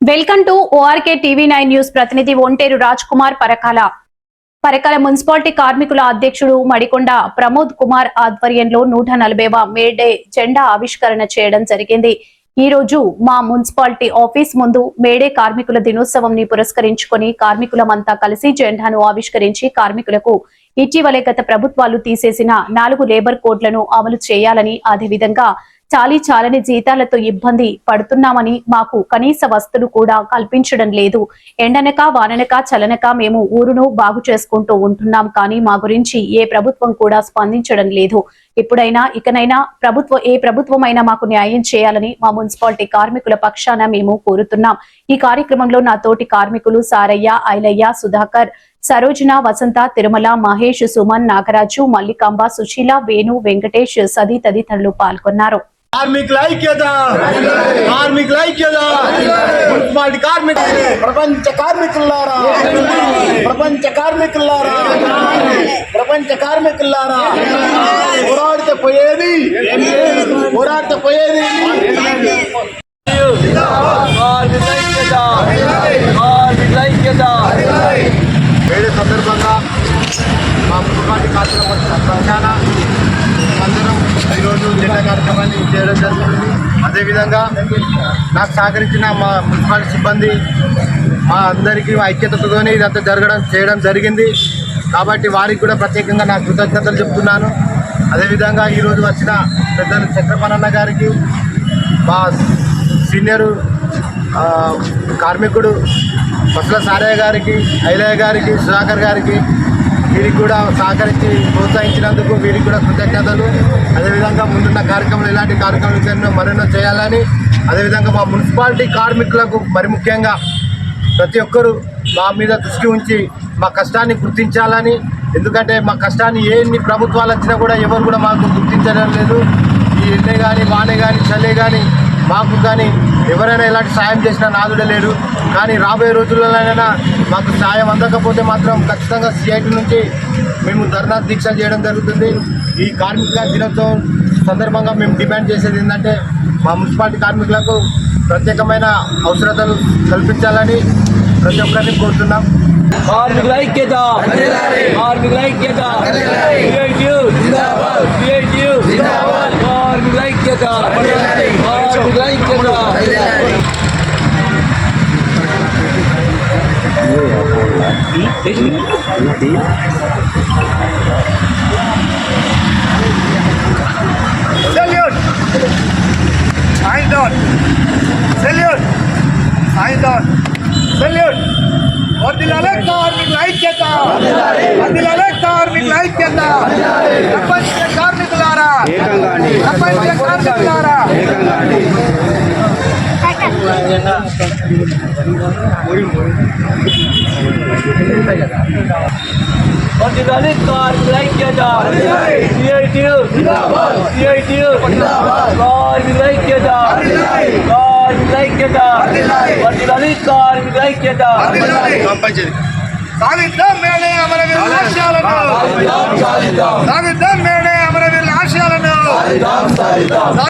Welcome to ఓఆర్కే TV9 news. ప్రతినిధి Onteru Raj Kumar Parakala municipality కార్మికుల అధ్యక్షుడు మడికొండ ప్రమోద్ కుమార్ ఆధ్వర్యంలో 140వ మేడే జెండా ఆవిష్కరణ చేయడం జరిగింది. ఈ రోజు మా మున్సిపాలిటీ ఆఫీస్ ముందు మేడే కార్మికుల దినోత్సవం ని పురస్కరించుకొని కార్మికులమంతా కలిసి జెండాను ఆవిష్కరించి కార్మికులకు ఇటీవలే గత ప్రభుత్వాలు తీసేసిన 4 లేబర్ కోడ్లను అమలు చేయాలని, అదేవిధంగా చాలని జీతాలతో ఇబ్బంది పడుతున్నామని, మాకు కనీస వస్తువులు కూడా కల్పించడం లేదు, ఎండనక వాననక చలనక మేము ఊరును బాగు చేసుకుంటూ ఉంటున్నాం, కానీ మా గురించి ఏ ప్రభుత్వం కూడా స్పందించడం లేదు. ఇప్పుడైనా ఇకనైనా ఏ ప్రభుత్వమైనా మాకు న్యాయం చేయాలని మా మున్సిపాలిటీ కార్మికుల పక్షాన మేము కోరుతున్నాం. ఈ కార్యక్రమంలో నా తోటి కార్మికులు సారయ్య, ఐలయ్య, సుధాకర్, సరోజన, వసంత, తిరుమల, మహేష్, సుమన్, నాగరాజు, మల్లికాంబ, సుశీల, వేణు, వెంకటేష్, సది తదితరులు పాల్గొన్నారు. కార్మికుల ఐక్యత, కార్మికుల ఐక్యత, మున్సిపాలిటీ కార్మికులు, ప్రపంచ కార్మికులారా, ప్రపంచ కార్మికులారా, ప్రపంచ కార్మికులారా, పోరాడితే పోయేది వేరే సందర్భంగా మా మున్సిపాలిటీ పక్షాన అందరం ఈరోజు జెండా కార్యక్రమాన్ని చేయడం జరుగుతుంది. అదేవిధంగా నాకు సహకరించిన మా మున్సిపాలిటీ సిబ్బంది మా అందరికీ ఐక్యతతోనే ఇదంతా చేయడం జరిగింది. కాబట్టి వారికి కూడా ప్రత్యేకంగా నా కృతజ్ఞతలు చెప్తున్నాను. అదేవిధంగా ఈరోజు వచ్చిన పెద్దలు చక్రపాణన్న గారికి, మా సీనియరు కార్మికుడు బస్సుల సారయ్య గారికి, ఐలయ్య గారికి, సుధాకర్ గారికి, వీరికి కూడా సహకరించి ప్రోత్సహించినందుకు వీరికి కూడా కృతజ్ఞతలు. అదేవిధంగా ముందున్న కార్యక్రమాలు ఇలాంటి కార్యక్రమాలు మరెన్నో చేయాలని, అదేవిధంగా మా మున్సిపాలిటీ కార్మికులకు మరి ముఖ్యంగా ప్రతి ఒక్కరూ మా మీద దృష్టి ఉంచి మా కష్టాన్ని గుర్తించాలని. ఎందుకంటే మా కష్టాన్ని ఎన్ని ప్రభుత్వాలు వచ్చినా కూడా ఎవరు కూడా మాకు గుర్తించడం లేదు. ఈ ఎండే కానీ వానే కానీ చల్లే కానీ మాకు కానీ ఎవరైనా ఎలాంటి సాయం చేసినా నాదుడే లేడు. కానీ రాబోయే రోజుల్లోనైనా మాకు సాయం అందకపోతే మాత్రం ఖచ్చితంగా సిఐటి నుంచి మేము ధర్నా దీక్ష చేయడం జరుగుతుంది. ఈ కార్మికుల దినోత్సవం సందర్భంగా మేము డిమాండ్ చేసేది ఏంటంటే మా మున్సిపాలిటీ కార్మికులకు ప్రత్యేకమైన అవసరతలు కల్పించాలని ప్రతి ఒక్కరిని కోరుతున్నాం. కార్మికుల ఐక్యత, కార్మికుల ఐక్యత, కార్మికుల ఐక్యత, కార్మికుల ఐక్యత. Salute! Sign down! Salute! Sign down! Salute! వర్ధిల్లాలి కార్మికుల ఐక్యత, వర్ధిల్లాలి కార్మికుల ఐక్యత. ప్రపంచ కార్మికులారా, ప్రపంచ కార్మికులారా, వర్ధిల్లాలి కార్మికుల ఐక్యత, సిఐటియు కార్మికుల ఐక్యత, కార్మికుల ఐక్యత, వర్ధిల్లాలి కార్మికుల ఐక్యత. సాధిద్దాం మేడే అమరవీరుల ఆశయాలను, సాధిద్దాం మేడే అమరవీరుల ఆశయాలను.